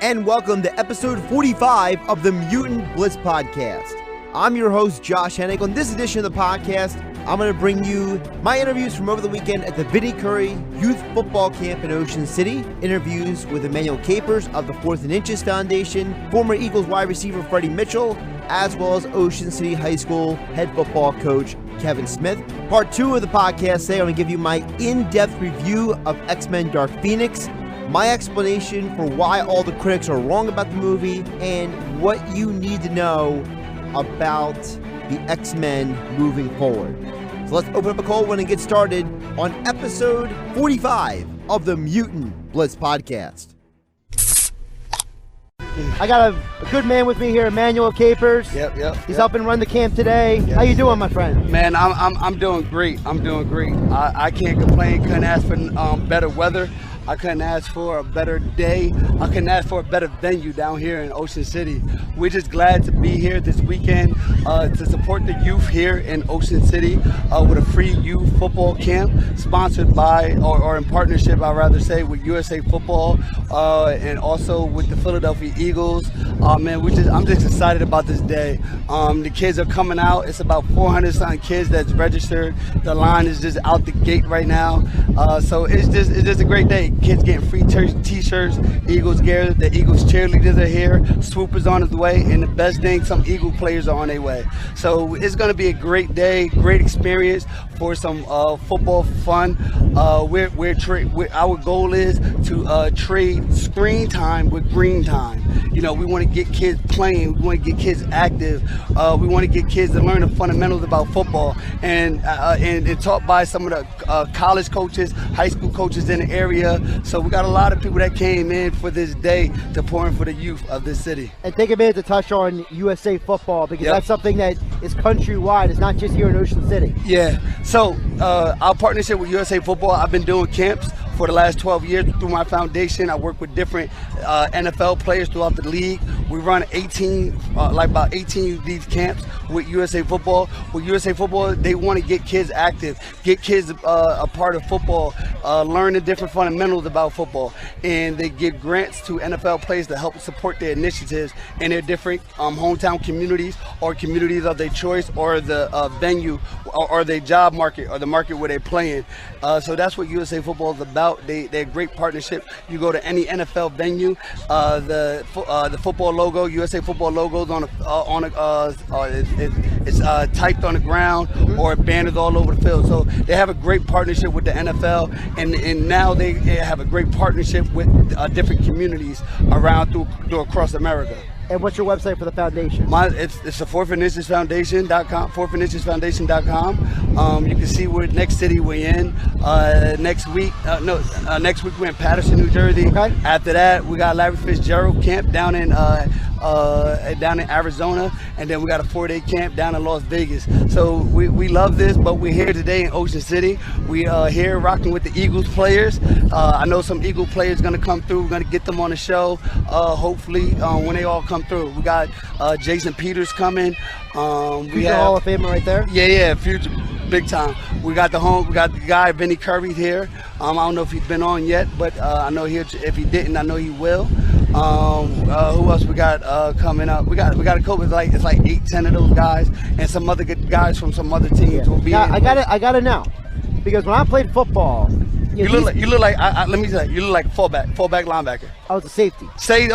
and welcome to episode 45 of the Mutant Blitz Podcast. I'm your host, Josh Hennig. On this edition of the podcast, I'm going to bring you my interviews from over the weekend at the Vinny Youth Football Camp in Ocean City, interviews with Emmanuel Capers of the 4th and Inches Foundation, former Eagles wide receiver Freddie Mitchell, as well as Ocean City High School head football coach Kevin Smith. Part 2 of the podcast today, I'm going to give you my in-depth review of X-Men Dark Phoenix, my explanation for why all the critics are wrong about the movie, and what you need to know about the X-Men moving forward. So let's open up a cold one and get started on episode 45 of the Mutant Blitz Podcast. I got a good man with me here, Emmanuel Capers. Yep. He's helping run the camp today. Yes. How you doing, my friend? Man, I'm doing great. I can't complain. Couldn't ask for better weather. I couldn't ask for a better day. I couldn't ask for a better venue down here in Ocean City. We're just glad to be here this weekend to support the youth here in Ocean City with a free youth football camp sponsored by, or in partnership, I'd rather say, with USA Football and also with the Philadelphia Eagles. Man, I'm just excited about this day. The kids are coming out. It's about 400-something kids that's registered. The line is just out the gate right now. So it's just a great day. Kids getting free t-shirts, Eagles gear, the Eagles cheerleaders are here, Swoop is on his way, and the best thing, some Eagle players are on their way. So it's going to be a great day, great experience for some football fun. Our goal is to trade screen time with green time. You know, we want to get kids playing, we want to get kids active, we want to get kids to learn the fundamentals about football, and taught by some of the college coaches, high school coaches in the area. So we got a lot of people that came in for this day to pour in for the youth of this city. And take a minute to touch on USA Football, because that's something that is countrywide. It's not just here in Ocean City. Yeah. So our partnership with USA Football, I've been doing camps for the last 12 years through my foundation. I work with different NFL players throughout the league. We run about 18 of these camps with USA Football. With USA Football, they want to get kids active, get kids a part of football, learn the different fundamentals about football, and they give grants to NFL players to help support their initiatives in their different hometown communities or communities of their choice, or the venue or their job market or the market where they're playing. So that's what USA Football is about. They're a great partnership. You go to any NFL venue, the football logo, USA Football logos it's typed on the ground, or banners all over the field. So they have a great partnership with the NFL, and now they have a great partnership with different communities around through across America. And what's your website for the foundation? It's the 4th and Inches Foundation.com, 4th and Inches Foundation.com. You can see what next city we're in. Next week we're in Patterson, New Jersey. Okay. After that, we got Larry Fitzgerald camp down in Arizona, and then we got a 4-day camp down in Las Vegas. So we love this, but we're here today in Ocean City. We are here rocking with the Eagles players. I know some Eagle players going to come through. We're going to get them on the show, hopefully, when they all come through. We got Jason Peters coming. Future Hall of Famer right there. Yeah, future, big time. We got the guy Vinny here. I don't know if he's been on yet, but I know if he didn't, I know he will. Who else we got coming up? We got a couple. It's like 8-10 of those guys, and some other good guys from some other teams will be. Yeah, I got it now, because when I played football, you look like let me say, you look like fullback linebacker. I was a safety. Okay.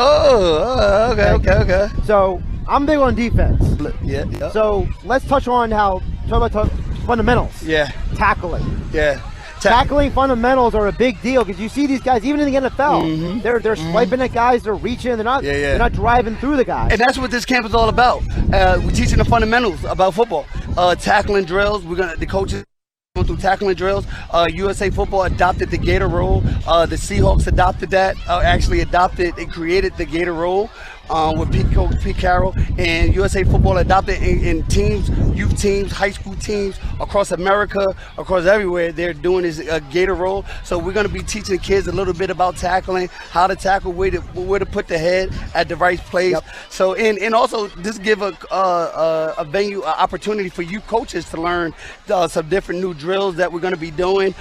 So I'm big on defense. Yeah. So let's talk about fundamentals. Yeah. Tackling. Yeah. Tackling fundamentals are a big deal, because you see these guys even in the NFL. They're swiping at guys, they're reaching, they're not driving through the guys. And that's what this camp is all about. We're teaching the fundamentals about football. Tackling drills. The coaches going through tackling drills. USA Football adopted the Gator roll. The Seahawks adopted that. They created the Gator roll. with Coach Pete Carroll, and USA Football adopted in teams, youth teams, high school teams across America, across everywhere. They're doing this Gator roll. So we're going to be teaching the kids a little bit about tackling, how to tackle, where to put the head at the right place. Yep. So and also just give a venue, an opportunity for you coaches to learn some different new drills that we're going to be doing.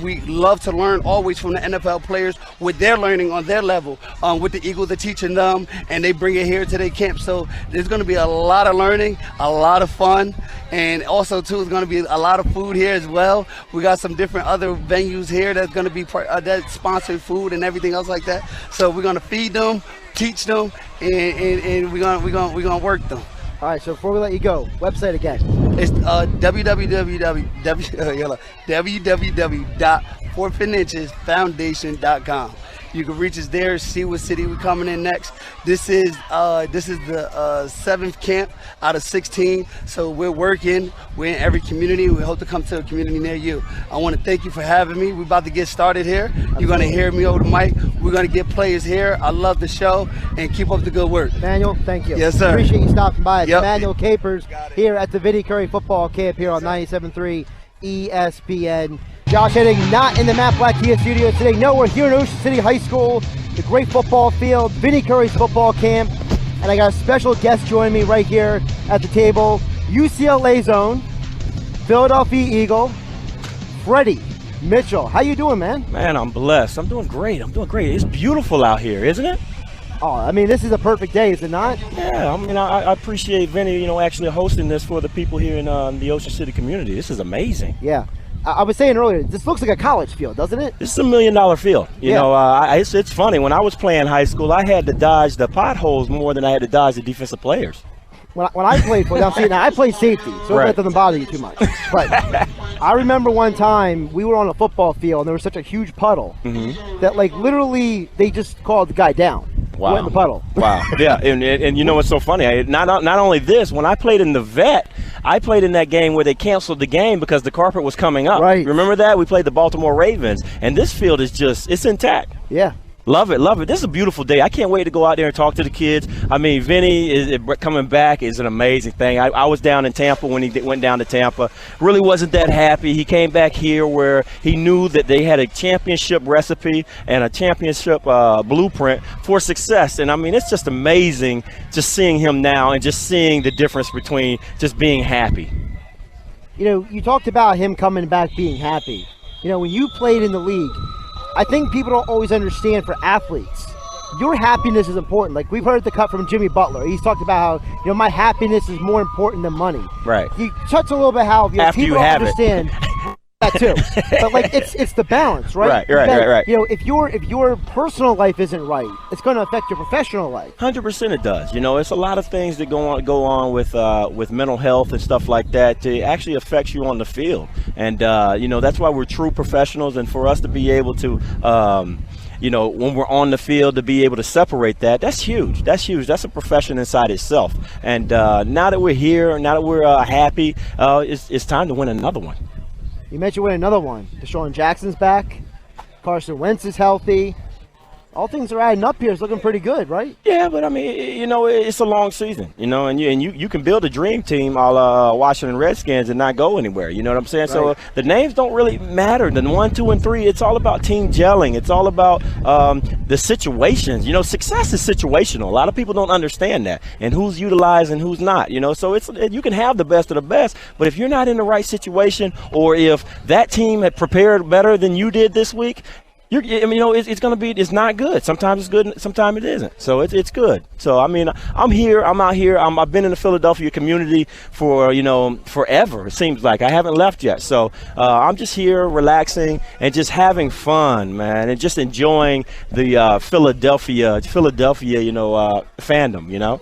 We love to learn always from the NFL players what they're learning on their level. With the Eagles, they're teaching them, and they bring it here to their camp. So there's going to be a lot of learning, a lot of fun, and also too is going to be a lot of food here as well. We got some different other venues here that's going to be that sponsored food and everything else like that. So we're going to feed them, teach them, and we're gonna work them. All right, so before we let you go, website again. It's www.4finninchesfoundation.com. You can reach us there, see what city we're coming in next. This is the 7th camp out of 16. So we're working. We're in every community. We hope to come to a community near you. I want to thank you for having me. We're about to get started here. You're going to hear me over the mic. We're going to get players here. I love the show, and keep up the good work. Manuel, thank you. Yes, sir. Appreciate you stopping by. It's Yep. Manuel Capers here at the Vinny Curry Football Camp here on 97.3 ESPN. Josh Hennig not in the Matt Black Kia studio today. No, we're here in Ocean City High School, the great football field, Vinny Curry's football camp, and I got a special guest joining me right here at the table, UCLA zone, Philadelphia Eagle, Freddie Mitchell. How you doing, man? Man, I'm blessed. I'm doing great. It's beautiful out here, isn't it? Oh, I mean, this is a perfect day, is it not? Yeah, I mean, I appreciate Vinny, actually hosting this for the people here in the Ocean City community. This is amazing. Yeah. I was saying earlier, this looks like a college field, doesn't it? This is $1 million field. It's funny. When I was playing high school, I had to dodge the potholes more than I had to dodge the defensive players. When I played football, I played safety, so Right. that doesn't bother you too much. But I remember one time we were on a football field, and there was such a huge puddle that, like, literally they just called the guy down. Wow. Went in the puddle. Wow. Yeah, and you know what's so funny? Not only this, when I played in the vet, I played in that game where they canceled the game because the carpet was coming up. Right. Remember that? We played the Baltimore Ravens, and this field is it's intact. Yeah. Love it, love it. This is a beautiful day. I can't wait to go out there and talk to the kids. I mean, Vinny is coming back is an amazing thing. I was down in Tampa when he went down to Tampa. Really wasn't that happy. He came back here where he knew that they had a championship recipe and a championship blueprint for success. And, I mean, it's just amazing just seeing him now and just seeing the difference between just being happy. You know, you talked about him coming back being happy. You know, when you played in the league, I think people don't always understand for athletes, your happiness is important. Like, we've heard the cut from Jimmy Butler. He's talked about how, my happiness is more important than money. Right. You touch a little bit how After people you don't have understand that too. But, like, it's the balance, right? Right. You know, if your personal life isn't right, it's going to affect your professional life. 100% it does. It's a lot of things that go on with mental health and stuff like that. It actually affects you on the field, and that's why we're true professionals. And for us to be able to, when we're on the field, to be able to separate that's huge. That's huge. That's a profession inside itself. And now that we're here, now that we're happy, it's time to win another one. You mentioned winning another one. Deshaun Jackson's back. Carson Wentz is healthy. All things are adding up here. It's looking pretty good, right? Yeah, but I mean, it's a long season, and you can build a dream team a la Washington Redskins and not go anywhere. You know what I'm saying? Right. So the names don't really matter. The 1, 2, and 3. It's all about team gelling. It's all about the situations. Success is situational. A lot of people don't understand that, and who's utilized and who's not. So you can have the best of the best, but if you're not in the right situation, or if that team had prepared better than you did this week, it's not good. Sometimes it's good, sometimes it isn't. So it's good. So I mean, I'm out here. I've been in the Philadelphia community for forever. It seems like I haven't left yet. So I'm just here, relaxing and just having fun, man, and just enjoying the Philadelphia, fandom.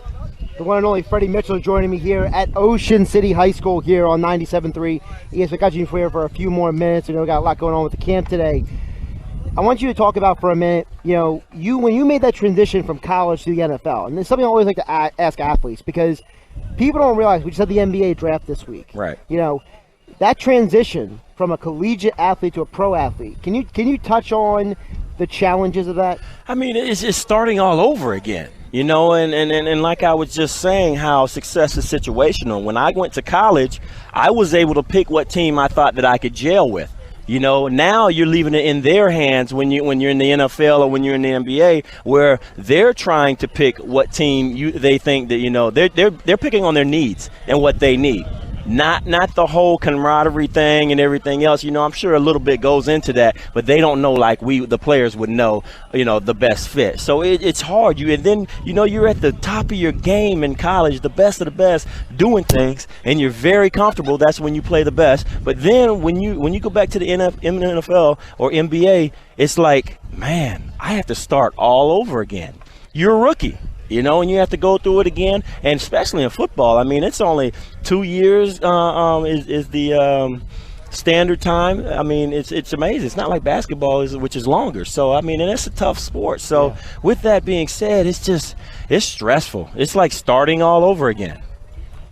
The one and only Freddie Mitchell joining me here at Ocean City High School here on 97.3 ESPN. Got you here for a few more minutes. We got a lot going on with the camp today. I want you to talk about for a minute, when you made that transition from college to the NFL, and it's something I always like to ask athletes, because people don't realize we just had the NBA draft this week. Right. That transition from a collegiate athlete to a pro athlete. Can you touch on the challenges of that? I mean, it's starting all over again. You know, and like I was just saying, how success is situational. When I went to college, I was able to pick what team I thought that I could gel with. You know, now you're leaving it in their hands when you're in the NFL or when you're in the NBA, where they're trying to pick what team they think that, you know, they're picking on their needs and what they need. Not the whole camaraderie thing and everything else. You know, I'm sure a little bit goes into that, but they don't know like the players would know, you know, the best fit. So it's hard. And then, you know, you're at the top of your game in college, the best of the best, doing things, and you're very comfortable. That's when you play the best. But then when you go back to the NFL or NBA, it's like, man, I have to start all over again. You're a rookie. You know, and you have to go through it again, and especially in football. I mean, it's only 2 years is the standard time. I mean, it's amazing. It's not like basketball, which is longer. So, I mean, and it's a tough sport. So, with that being said, it's stressful. It's like starting all over again.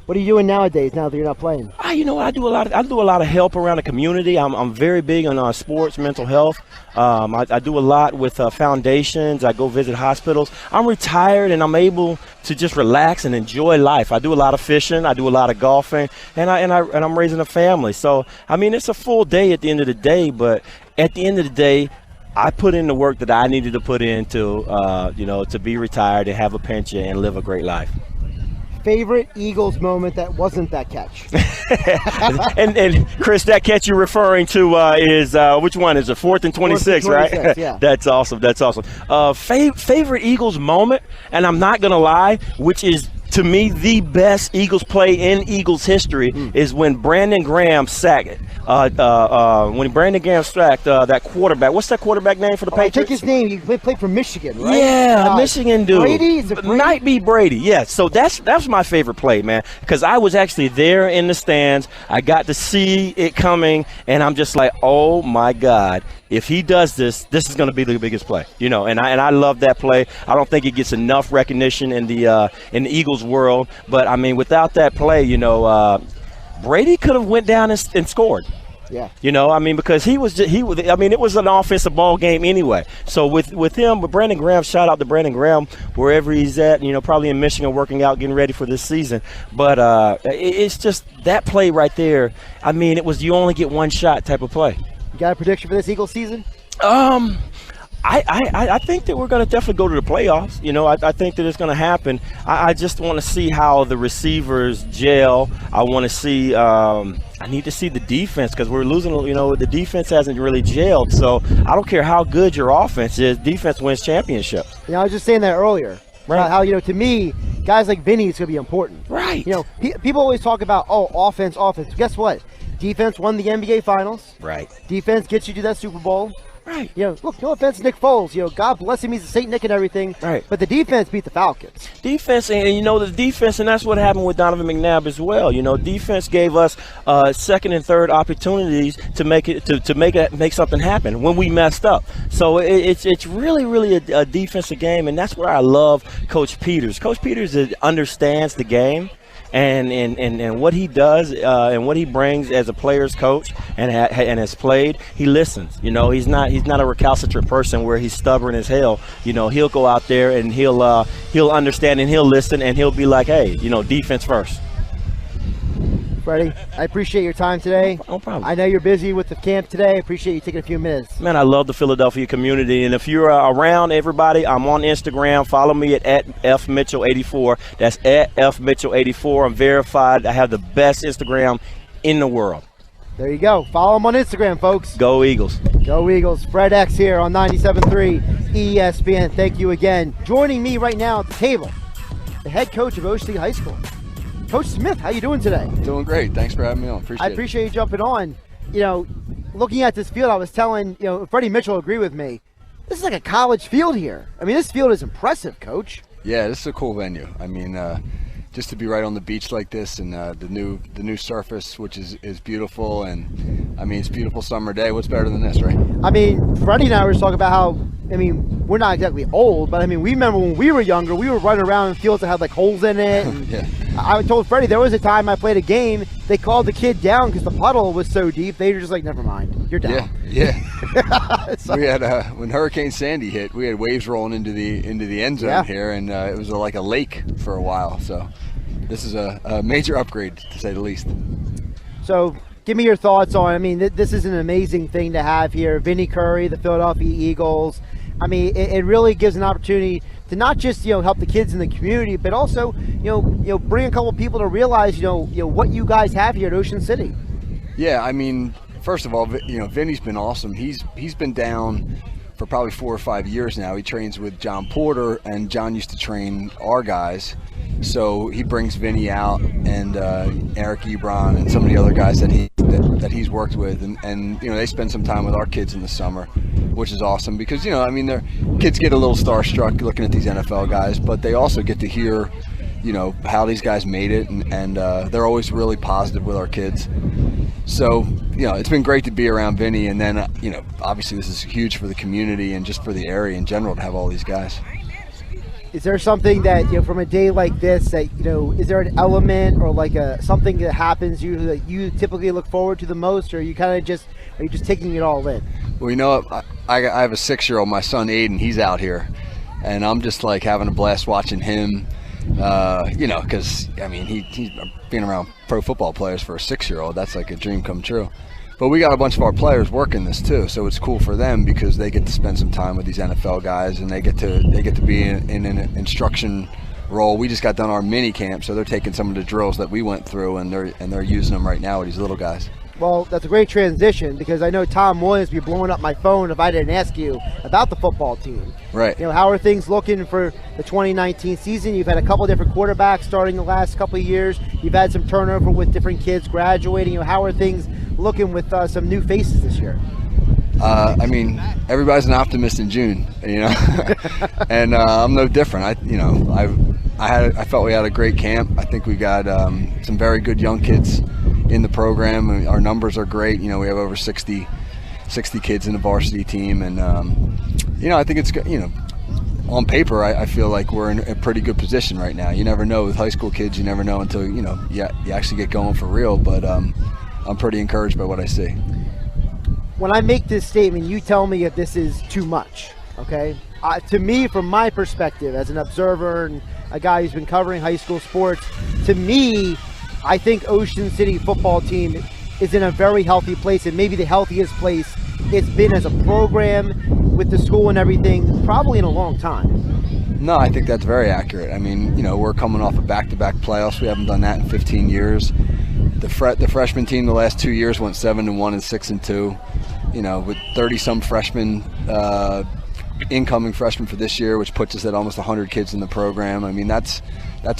What are you doing nowadays now that you're not playing? You know, I do a lot of help around the community. I'm very big on sports, mental health. I do a lot with foundations. I go visit hospitals. I'm retired and I'm able to just relax and enjoy life. I do a lot of fishing. I do a lot of golfing, and I'm raising a family. So I mean, it's a full day at the end of the day. But at the end of the day, I put in the work that I needed to put in to you know, to be retired and have a pension and live a great life. Favorite Eagles moment that wasn't that catch? and Chris, that catch you're referring to is which one is it? 4th and 26, right? Yeah. That's awesome. Favorite Eagles moment, and I'm not gonna lie, which is to me the best Eagles play in Eagles history is when Brandon Graham sacked it. When Brandon Graham sacked that quarterback. What's that quarterback name for the Patriots? I think his name. He played for Michigan, right? Yeah, Michigan dude. Brady? Is it Brady? Might be Brady. Yeah. So that's my favorite play, man, because I was actually there in the stands. I got to see it coming, and I'm just like, oh my God. If he does this is going to be the biggest play, you know. And I love that play. I don't think it gets enough recognition in the Eagles world. But I mean, without that play, you know, Brady could have went down and scored. Yeah. You know, I mean, because he was. I mean, it was an offensive ball game anyway. So with him, with Brandon Graham, shout out to Brandon Graham wherever he's at. You know, probably in Michigan, working out, getting ready for this season. But it's just that play right there. I mean, it was you only get one shot type of play. You got a prediction for this Eagles season? I think that we're going to definitely go to the playoffs. You know, I think that it's going to happen. I just want to see how the receivers gel. I want to see I need to see the defense, because we're losing, you know, the defense hasn't really gelled. So I don't care how good your offense is, defense wins championships. You know, I was just saying that earlier. Right. How, you know, to me, guys like Vinny is going to be important. Right. You know, people always talk about, offense. Guess what? Defense won the NBA Finals. Right. Defense gets you to that Super Bowl. Right. You know, look, no offense to Nick Foles. You know, God bless him, he's a Saint Nick and everything. Right. But the defense beat the Falcons. Defense, and you know, the defense, and that's what happened with Donovan McNabb as well. You know, defense gave us second and third opportunities to make something happen when we messed up. So it's really a defensive game, and that's where I love Coach Peters. Coach Peters understands the game. And what he does and what he brings as a player's coach and has played, he listens. You know, he's not a recalcitrant person where he's stubborn as hell. You know, he'll go out there and he'll understand and he'll listen and he'll be like, hey, you know, defense first. Freddie, I appreciate your time today. No problem. I know you're busy with the camp today. I appreciate you taking a few minutes. Man, I love the Philadelphia community. And if you're around, everybody, I'm on Instagram. Follow me at FMitchell84. That's at FMitchell84. I'm verified. I have the best Instagram in the world. There you go. Follow him on Instagram, folks. Go Eagles. Go Eagles. Fred X here on 97.3 ESPN. Thank you again. Joining me right now at the table, the head coach of Ocean City High School, Coach Smith. How you doing today? Doing great. Thanks for having me on. I appreciate you jumping on. You know, looking at this field, I was telling, you know, Freddie Mitchell will agree with me. This is like a college field here. I mean, this field is impressive, Coach. Yeah, this is a cool venue. I mean, just to be right on the beach like this, and the new surface, which is beautiful, and I mean, it's a beautiful summer day. What's better than this, right? I mean, Freddie and I were talking about how I mean, we're not exactly old, but I mean, we remember when we were younger, we were running around in fields that had like holes in it. And Yeah. I told Freddie there was a time I played a game, they called the kid down because the puddle was so deep. They were just like, never mind, you're down. Yeah. So- We had when Hurricane Sandy hit, we had waves rolling into the end zone here, and it was like a lake for a while. So this is a major upgrade, to say the least. So give me your thoughts on, I mean, this is an amazing thing to have here. Vinny Curry, the Philadelphia Eagles. I mean, it really gives an opportunity to not just, help the kids in the community, but also, bring a couple people to realize, what you guys have here at Ocean City. Yeah, I mean, first of all, Vinny's been awesome. He's been down for probably 4 or 5 years now. He trains with John Porter, and John used to train our guys. So he brings Vinny out, and Eric Ebron and some of the other guys that he's worked with, and they spend some time with our kids in the summer, which is awesome because their kids get a little starstruck looking at these NFL guys, but they also get to hear how these guys made it, and they're always really positive with our kids. So it's been great to be around Vinny, and then obviously this is huge for the community and just for the area in general to have all these guys. Is there something that, from a day like this that, is there an element or like something that happens that you typically look forward to the most, or are you just taking it all in? Well, I have a 6-year-old, my son Aiden, he's out here, and I'm just like having a blast watching him, because, I mean, he's being around pro football players for a 6-year-old, that's like a dream come true. But we got a bunch of our players working this too, so it's cool for them because they get to spend some time with these NFL guys, and they get to be in an instruction role. We just got done our mini camp, so they're taking some of the drills that we went through, and they're using them right now with these little guys. Well, that's a great transition because I know Tom Williams would be blowing up my phone if I didn't ask you about the football team. Right. How are things looking for the 2019 season? You've had a couple different quarterbacks starting the last couple of years. You've had some turnover with different kids graduating. How are things looking with some new faces this year? I mean, everybody's an optimist in June, and I'm no different. I felt we had a great camp. I think we got some very good young kids in the program. I mean, our numbers are great. We have over 60 kids in the varsity team, and I think it's on paper, I feel like we're in a pretty good position right now. You never know with high school kids. You never know until you actually get going for real. But I'm pretty encouraged by what I see. When I make this statement, you tell me if this is too much, okay? To me, from my perspective, as an observer and a guy who's been covering high school sports, to me, I think Ocean City football team is in a very healthy place, and maybe the healthiest place it's been as a program with the school and everything, probably in a long time. No, I think that's very accurate. I mean, we're coming off of back-to-back playoffs. We haven't done that in 15 years. The freshman team the last 2 years went 7-1 and 6-2. With 30-some freshmen, incoming freshmen for this year, which puts us at almost 100 kids in the program. I mean, that's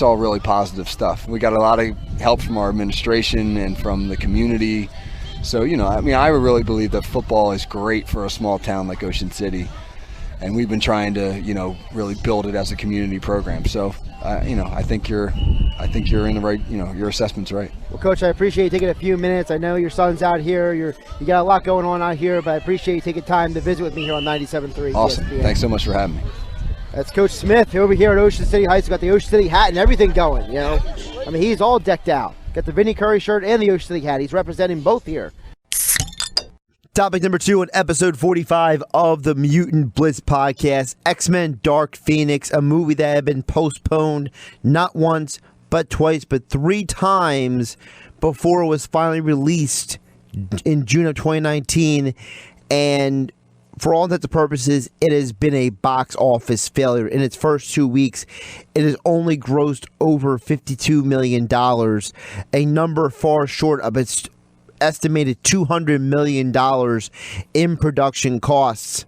all really positive stuff. We got a lot of help from our administration and from the community. So, I really believe that football is great for a small town like Ocean City. And we've been trying to, really build it as a community program. So, I think you're in the right, your assessment's right. Well, Coach, I appreciate you taking a few minutes. I know your son's out here. You got a lot going on out here, but I appreciate you taking time to visit with me here on 97.3. Awesome. ESPN. Thanks so much for having me. That's Coach Smith over here at Ocean City High School. Got the Ocean City hat and everything going, I mean, he's all decked out. Got the Vinny Curry shirt and the Ocean City hat. He's representing both here. Topic number 2 on episode 45 of the Mutant Blitz Podcast, X-Men Dark Phoenix, a movie that had been postponed not once, but twice, but 3 times before it was finally released in June of 2019. And for all intents and purposes, it has been a box office failure. In its first 2 weeks, it has only grossed over $52 million, a number far short of its estimated $200 million in production costs.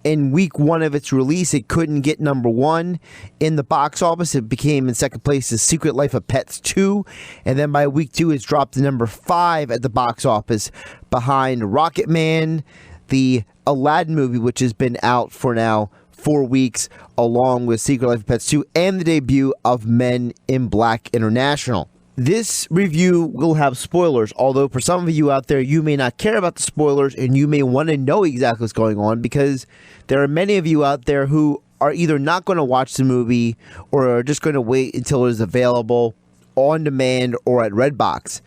In week 1 of its release, it couldn't get number 1 in the box office. It became in second place The Secret Life of Pets 2. And then by week 2, it's dropped to number 5 at the box office behind Rocket Man, the Aladdin movie, which has been out for now 4 weeks, along with Secret Life of Pets 2 and the debut of Men in Black International. This review will have spoilers, although for some of you out there, you may not care about the spoilers and you may want to know exactly what's going on, because there are many of you out there who are either not going to watch the movie or are just going to wait until it is available on demand or at Redbox.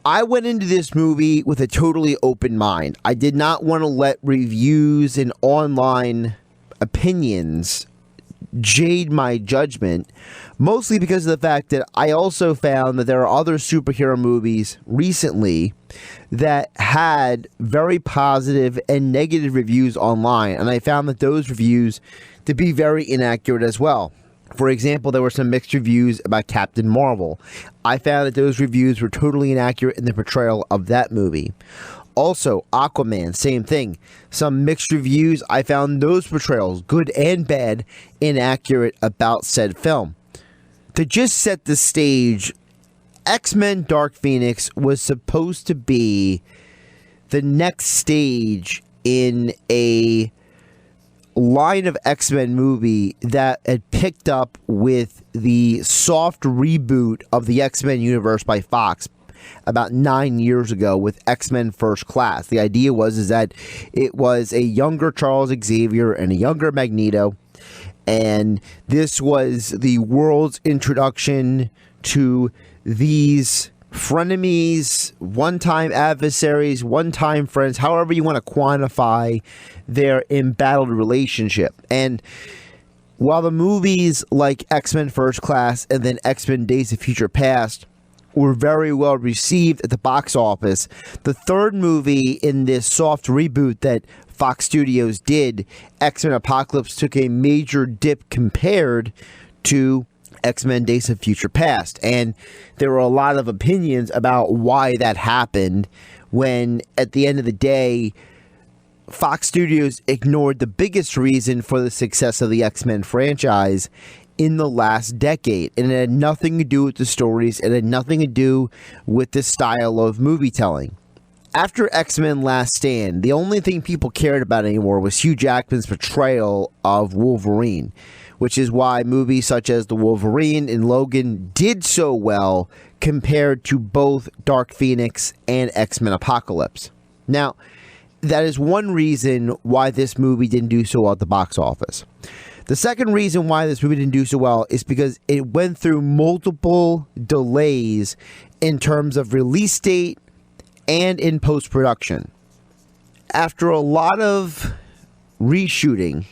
I went into this movie with a totally open mind. I did not want to let reviews and online opinions jade my judgment, mostly because of the fact that I also found that there are other superhero movies recently that had very positive and negative reviews online, and I found that those reviews to be very inaccurate as well. For example, there were some mixed reviews about Captain Marvel. I found that those reviews were totally inaccurate in the portrayal of that movie. Also, Aquaman, same thing. Some mixed reviews, I found those portrayals, good and bad, inaccurate about said film. To just set the stage, X-Men Dark Phoenix was supposed to be the next stage in a line of X-Men movie that had picked up with the soft reboot of the X-Men universe by Fox about 9 years ago with X-Men First Class. The idea was that it was a younger Charles Xavier and a younger Magneto, and this was the world's introduction to these frenemies, one-time adversaries, one-time friends, however you want to quantify their embattled relationship. And while the movies like X-Men First Class and then X-Men Days of Future Past were very well received at the box office, the third movie in this soft reboot that Fox Studios did, X-Men Apocalypse, took a major dip compared to X-Men Days of Future Past. And there were a lot of opinions about why that happened, when at the end of the day, Fox Studios ignored the biggest reason for the success of the X-Men franchise in the last decade. And it had nothing to do with the stories. It had nothing to do with the style of movie telling. After X-Men Last Stand, the only thing people cared about anymore was Hugh Jackman's portrayal of Wolverine, which is why movies such as The Wolverine and Logan did so well compared to both Dark Phoenix and X-Men Apocalypse. Now, that is one reason why this movie didn't do so well at the box office. The second reason why this movie didn't do so well is because it went through multiple delays in terms of release date and in post-production. After a lot of reshooting,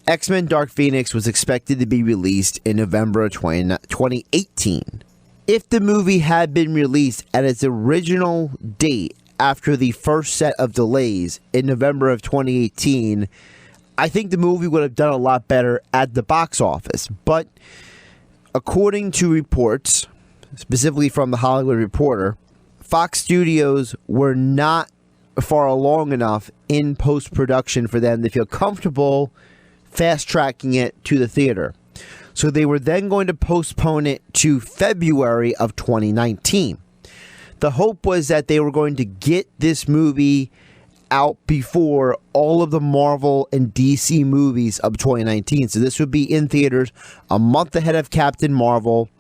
X-Men Dark Phoenix was expected to be released in November of 2018. If the movie had been released at its original date after the first set of delays in November of 2018, I think the movie would have done a lot better at the box office. But according to reports, specifically from the Hollywood Reporter, Fox Studios were not far along enough in post-production for them to feel comfortable fast-tracking it to the theater. So they were then going to postpone it to February of 2019. The hope was that they were going to get this movie out before all of the Marvel and DC movies of 2019. So this would be in theaters a month ahead of Captain Marvel,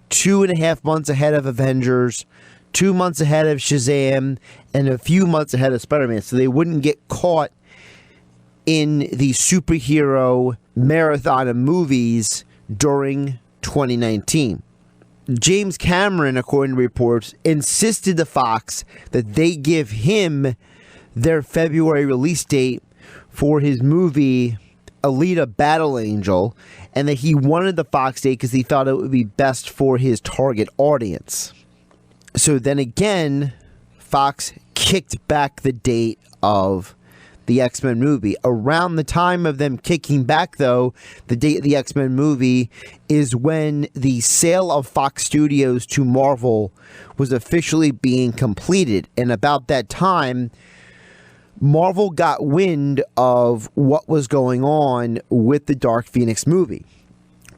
2.5 months ahead of Avengers, 2 months ahead of Shazam, and a few months ahead of Spider-Man. So they wouldn't get caught in the superhero marathon of movies during 2019. James Cameron, according to reports, insisted to Fox that they give him their February release date for his movie Alita Battle Angel, and that he wanted the Fox date because he thought it would be best for his target audience. So then again, Fox kicked back the date of the X-Men movie. Around the time of them kicking back, though, the date of the X-Men movie is when the sale of Fox Studios to Marvel was officially being completed. And about that time, Marvel got wind of what was going on with the Dark Phoenix movie.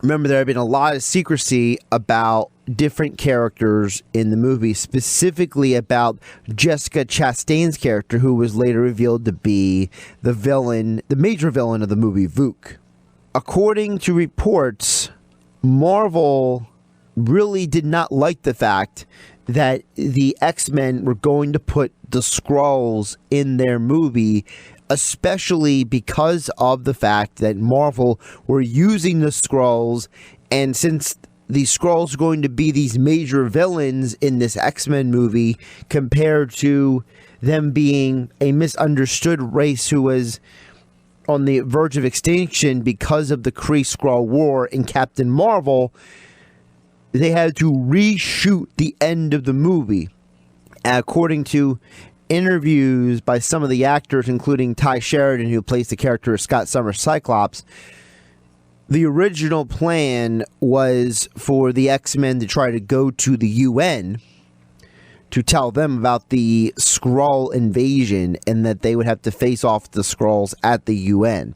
Remember, there had been a lot of secrecy about different characters in the movie, specifically about Jessica Chastain's character, who was later revealed to be the villain, the major villain of the movie, Vuk. According to reports, Marvel really did not like the fact that the X-Men were going to put the Skrulls in their movie, especially because of the fact that Marvel were using the Skrulls, and since the Skrulls are going to be these major villains in this X-Men movie compared to them being a misunderstood race who was on the verge of extinction because of the Kree-Skrull War in Captain Marvel, they had to reshoot the end of the movie. According to interviews by some of the actors, including Ty Sheridan, who plays the character of Scott Summers Cyclops, the original plan was for the X-Men to try to go to the UN to tell them about the Skrull invasion and that they would have to face off the Skrulls at the UN.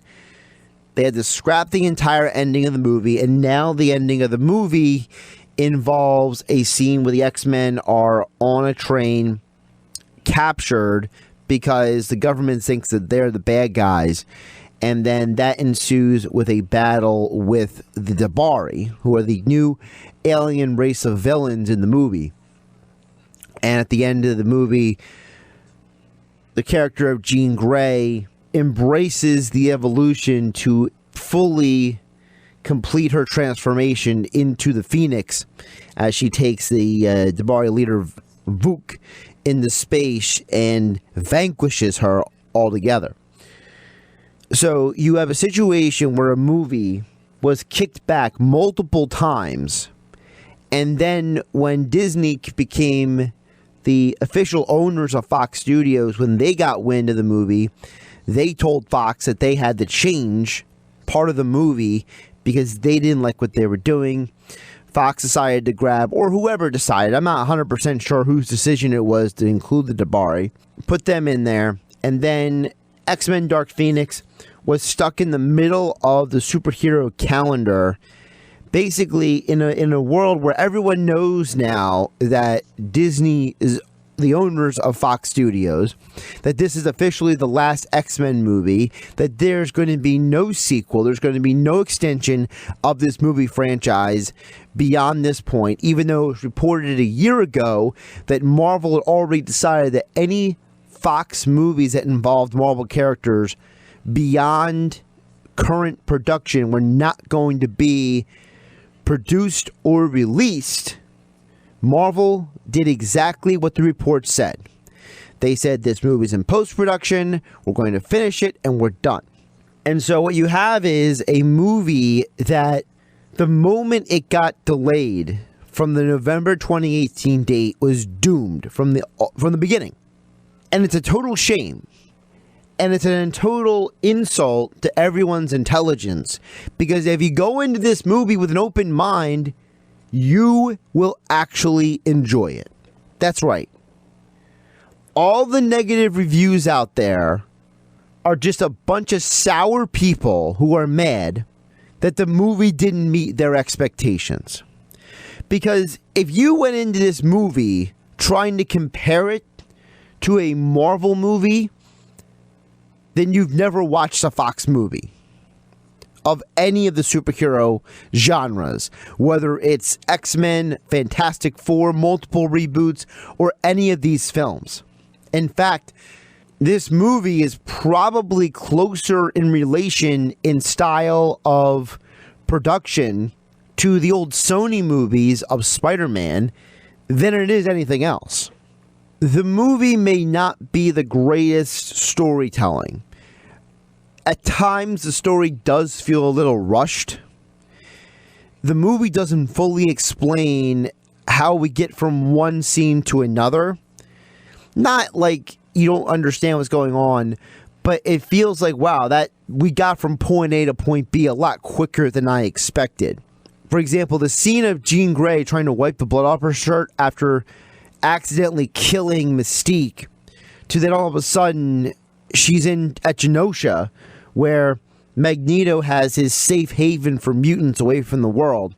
They had to scrap the entire ending of the movie, and now the ending of the movie involves a scene where the X-Men are on a train captured because the government thinks that they're the bad guys, and then that ensues with a battle with the Dabari, who are the new alien race of villains in the movie. And at the end of the movie, the character of Jean Grey embraces the evolution to fully complete her transformation into the Phoenix as she takes the Dabari leader Vuk into space and vanquishes her altogether. So you have a situation where a movie was kicked back multiple times, and then when Disney became the official owners of Fox Studios, when they got wind of the movie, they told Fox that they had to change part of the movie because they didn't like what they were doing. Fox decided to grab, or whoever decided, I'm not 100% sure whose decision it was to include the Dabari, put them in there, and then X-Men Dark Phoenix was stuck in the middle of the superhero calendar, basically in a world where everyone knows now that Disney is the owners of Fox Studios, that this is officially the last X-Men movie, that there's going to be no sequel, there's going to be no extension of this movie franchise beyond this point, even though it was reported a year ago that Marvel had already decided that any Fox movies that involved Marvel characters beyond current production were not going to be produced or released. Marvel did exactly what the report said. They said this movie's in post-production, we're going to finish it, and we're done. And so what you have is a movie that the moment it got delayed from the November 2018 date was doomed from the beginning. And it's a total shame. And it's a total insult to everyone's intelligence. Because if you go into this movie with an open mind, you will actually enjoy it. That's right. All the negative reviews out there are just a bunch of sour people who are mad that the movie didn't meet their expectations. Because if you went into this movie trying to compare it to a Marvel movie, then you've never watched a Fox movie of any of the superhero genres, whether it's X-Men, Fantastic Four, multiple reboots, or any of these films. In fact, this movie is probably closer in relation in style of production to the old Sony movies of Spider-Man than it is anything else. The movie may not be the greatest storytelling. At times, the story does feel a little rushed. The movie doesn't fully explain how we get from one scene to another. Not like you don't understand what's going on, but it feels like, wow, that we got from point A to point B a lot quicker than I expected. For example, the scene of Jean Grey trying to wipe the blood off her shirt after accidentally killing Mystique, to then all of a sudden she's at Genosha, where Magneto has his safe haven for mutants away from the world.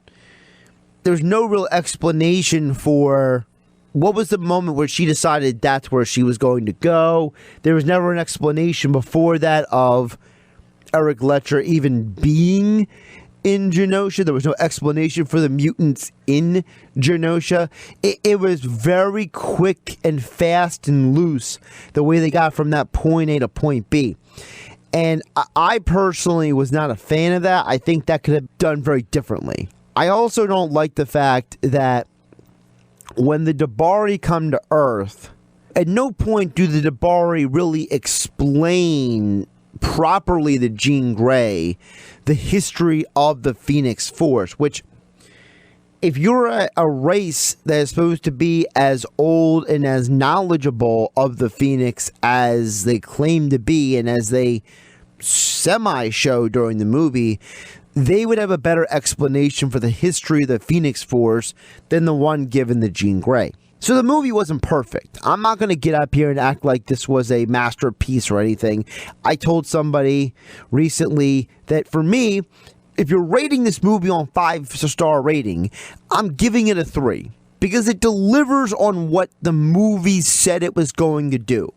There's no real explanation for what was the moment where she decided that's where she was going to go. There was never an explanation before that of Eric Letcher even being in Genosha. There was no explanation for the mutants in Genosha. It was very quick and fast and loose, the way they got from that point A to point B. And I personally was not a fan of that. I think that could have done very differently. I also don't like the fact that when the Dabari come to Earth, at no point do the Dabari really explain properly to Jean Grey the history of the Phoenix Force, which, if you're a race that is supposed to be as old and as knowledgeable of the Phoenix as they claim to be, and as they semi-show during the movie, they would have a better explanation for the history of the Phoenix Force than the one given to Jean Grey. So the movie wasn't perfect. I'm not going to get up here and act like this was a masterpiece or anything. I told somebody recently that for me, if you're rating this movie on 5-star rating, I'm giving it a 3 because it delivers on what the movie said it was going to do.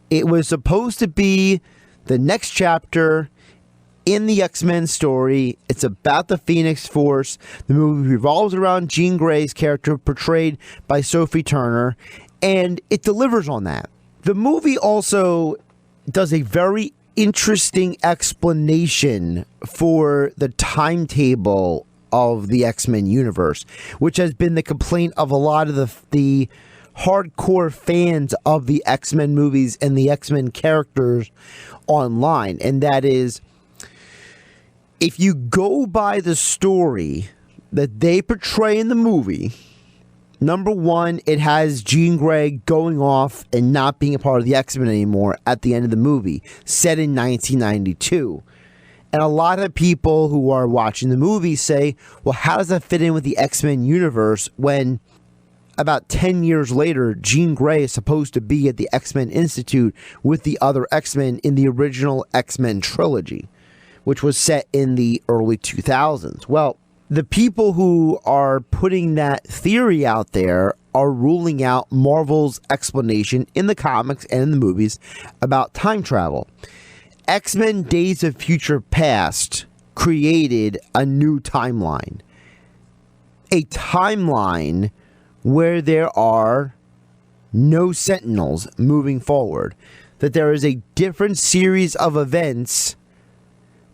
It was supposed to be the next chapter in the X-Men story. It's about the Phoenix Force. The movie revolves around Jean Grey's character, portrayed by Sophie Turner, and it delivers on that. The movie also does a very interesting explanation for the timetable of the X-Men universe, which has been the complaint of a lot of the hardcore fans of the X-Men movies and the X-Men characters online. And that is, if you go by the story that they portray in the movie, number one, it has Jean Grey going off and not being a part of the X-Men anymore at the end of the movie, set in 1992. And a lot of people who are watching the movie say, well, how does that fit in with the X-Men universe when about 10 years later, Jean Grey is supposed to be at the X-Men Institute with the other X-Men in the original X-Men trilogy, which was set in the early 2000s. Well, the people who are putting that theory out there are ruling out Marvel's explanation in the comics and in the movies about time travel. X-Men Days of Future Past created a new timeline. A timeline where there are no Sentinels moving forward. That there is a different series of events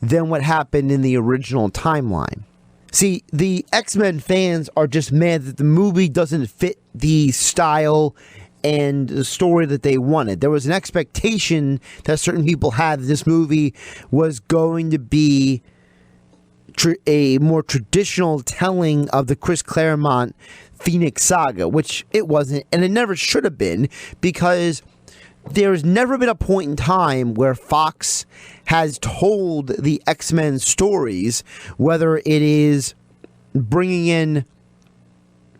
than what happened in the original timeline. See, the X-Men fans are just mad that the movie doesn't fit the style and the story that they wanted. There was an expectation that certain people had that this movie was going to be a more traditional telling of the Chris Claremont Phoenix saga, which it wasn't, and it never should have been, because there's never been a point in time where Fox has told the X-Men stories, whether it is bringing in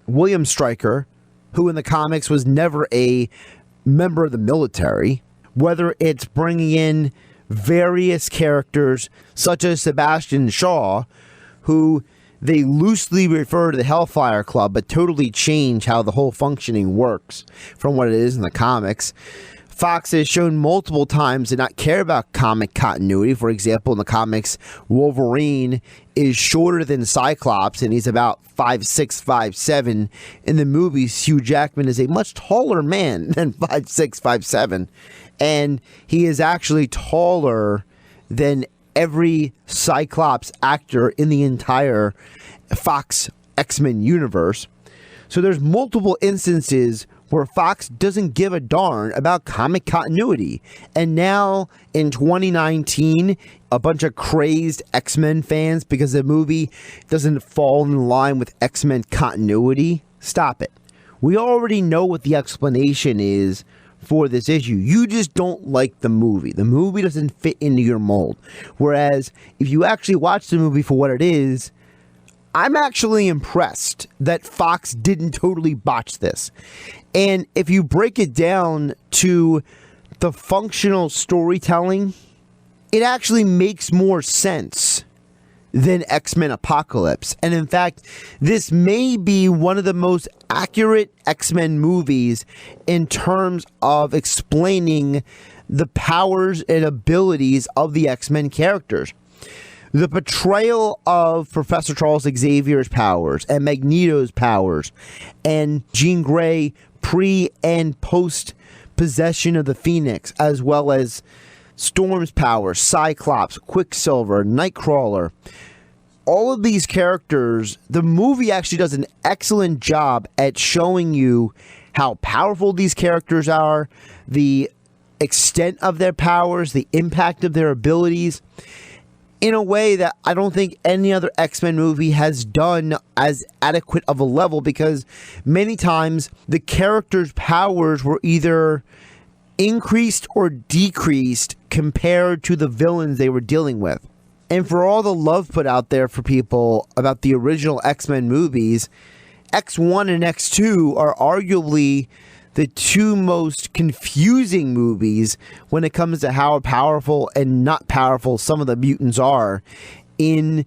William Stryker, who in the comics was never a member of the military, whether it's bringing in various characters such as Sebastian Shaw, who they loosely refer to the Hellfire Club, but totally change how the whole functioning works from what it is in the comics. Fox has shown multiple times to not care about comic continuity. For example, in the comics, Wolverine is shorter than Cyclops, and he's about 5'6", 5'7". In the movies, Hugh Jackman is a much taller man than 5'6", 5'7". And he is actually taller than every Cyclops actor in the entire Fox X-Men universe. So there's multiple instances where Fox doesn't give a darn about comic continuity. And now, in 2019, a bunch of crazed X-Men fans, because the movie doesn't fall in line with X-Men continuity, stop it. We already know what the explanation is for this issue. You just don't like the movie. The movie doesn't fit into your mold. Whereas, if you actually watch the movie for what it is, I'm actually impressed that Fox didn't totally botch this. And if you break it down to the functional storytelling, it actually makes more sense than X-Men Apocalypse. And in fact, this may be one of the most accurate X-Men movies in terms of explaining the powers and abilities of the X-Men characters. The portrayal of Professor Charles Xavier's powers and Magneto's powers and Jean Grey pre and post possession of the Phoenix, as well as Storm's powers, Cyclops, Quicksilver, Nightcrawler. All of these characters, the movie actually does an excellent job at showing you how powerful these characters are, the extent of their powers, the impact of their abilities, in a way that I don't think any other X-Men movie has done as adequate of a level, because many times the characters' powers were either increased or decreased compared to the villains they were dealing with. And for all the love put out there for people about the original X-Men movies, X1 and X2 are arguably the two most confusing movies when it comes to how powerful and not powerful some of the mutants are in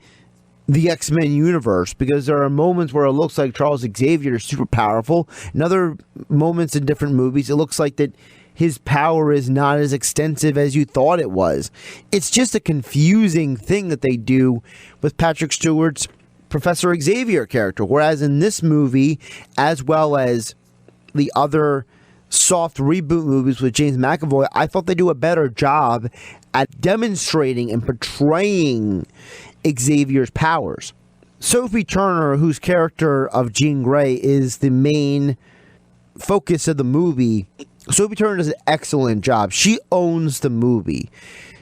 the X-Men universe, because there are moments where it looks like Charles Xavier is super powerful, and other moments in different movies it looks like that his power is not as extensive as you thought it was. It's just a confusing thing that they do with Patrick Stewart's Professor Xavier character, whereas in this movie, as well as the other soft reboot movies with James McAvoy, I thought they do a better job at demonstrating and portraying Xavier's powers. Sophie Turner, whose character of Jean Grey is the main focus of the movie, Sophie Turner does an excellent job. She owns the movie.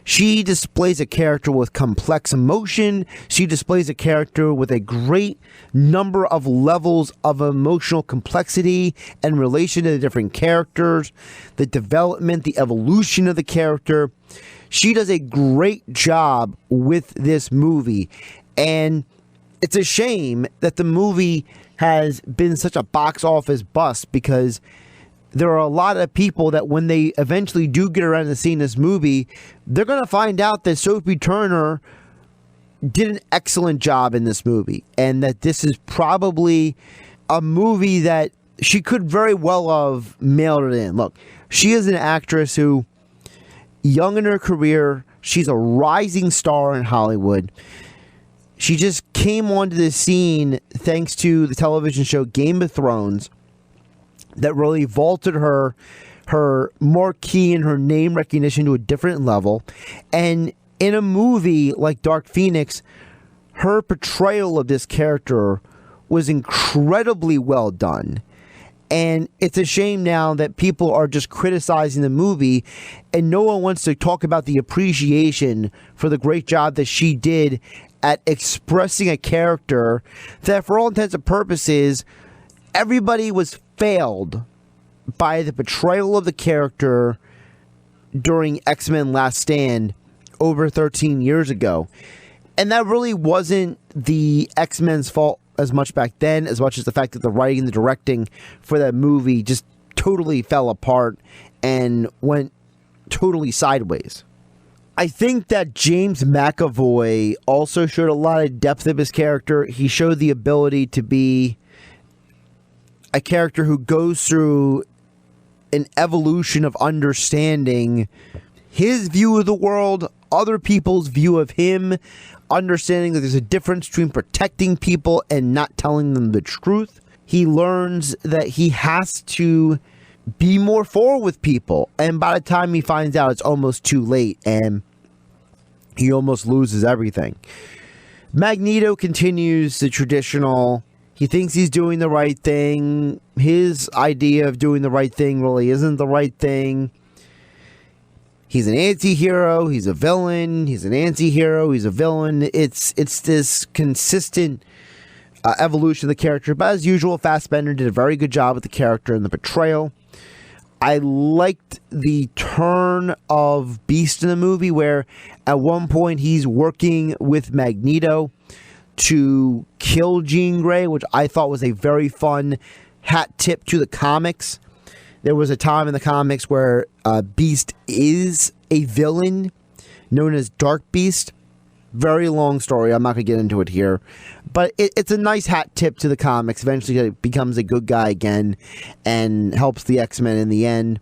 She displays a character with complex emotion. She displays a character with a great number of levels of emotional complexity and relation to the different characters, the development, the evolution of the character. She does a great job with this movie. And it's a shame that the movie has been such a box office bust, because there are a lot of people that when they eventually do get around to seeing this movie, they're going to find out that Sophie Turner did an excellent job in this movie, and that this is probably a movie that she could very well have mailed it in. Look, she is an actress who, young in her career, she's a rising star in Hollywood. She just came onto the scene thanks to the television show Game of Thrones, that really vaulted her marquee and her name recognition to a different level. And in a movie like Dark Phoenix, her portrayal of this character was incredibly well done. And it's a shame now that people are just criticizing the movie and no one wants to talk about the appreciation for the great job that she did at expressing a character that, for all intents and purposes, everybody was failed by the portrayal of the character during X-Men Last Stand over 13 years ago. And that really wasn't the X-Men's fault as much back then, as much as the fact that the writing and the directing for that movie just totally fell apart and went totally sideways. I think that James McAvoy also showed a lot of depth of his character. He showed the ability to be a character who goes through an evolution of understanding his view of the world, other people's view of him, understanding that there's a difference between protecting people and not telling them the truth. He learns that he has to be more forward with people, and by the time he finds out, it's almost too late, and he almost loses everything. Magneto continues the traditional, he thinks he's doing the right thing. His idea of doing the right thing really isn't the right thing. He's an anti-hero, he's a villain, he's an anti-hero, he's a villain. It's this consistent evolution of the character. But as usual, Fassbender did a very good job with the character and the portrayal. I liked the turn of Beast in the movie, where at one point he's working with Magneto to kill Jean Grey, which I thought was a very fun hat tip to the comics. There was a time in the comics where Beast is a villain known as Dark Beast. Very long story. I'm not going to get into it here. But it's a nice hat tip to the comics. Eventually he becomes a good guy again and helps the X-Men in the end,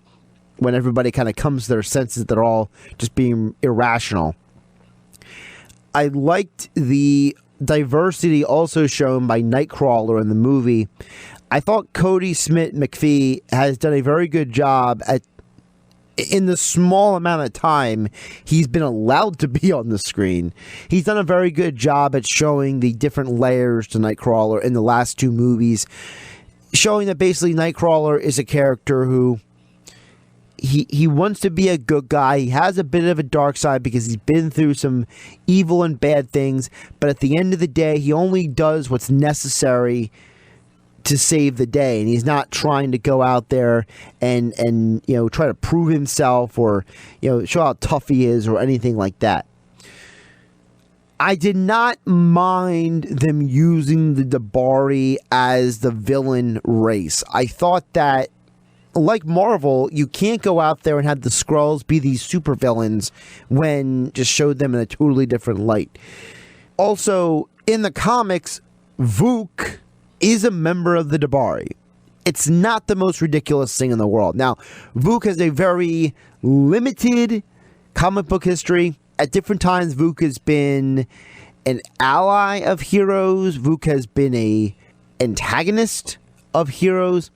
when everybody kind of comes to their senses that they're all just being irrational. I liked the diversity also shown by Nightcrawler in the movie. I thought Cody Smith-McPhee has done a very good job in the small amount of time he's been allowed to be on the screen. He's done a very good job at showing the different layers to Nightcrawler in the last two movies, showing that basically Nightcrawler is a character who he wants to be a good guy. He has a bit of a dark side because he's been through some evil and bad things, but at the end of the day, he only does what's necessary to save the day, and he's not trying to go out there and try to prove himself or show how tough he is or anything like that. I did not mind them using the Dabari as the villain race. I thought that, like Marvel, you can't go out there and have the Skrulls be these supervillains when just showed them in a totally different light. Also, in the comics, Vuk is a member of the Dabari. It's not the most ridiculous thing in the world. Now, Vuk has a very limited comic book history. At different times, Vuk has been an ally of heroes. Vuk has been an antagonist of heroes.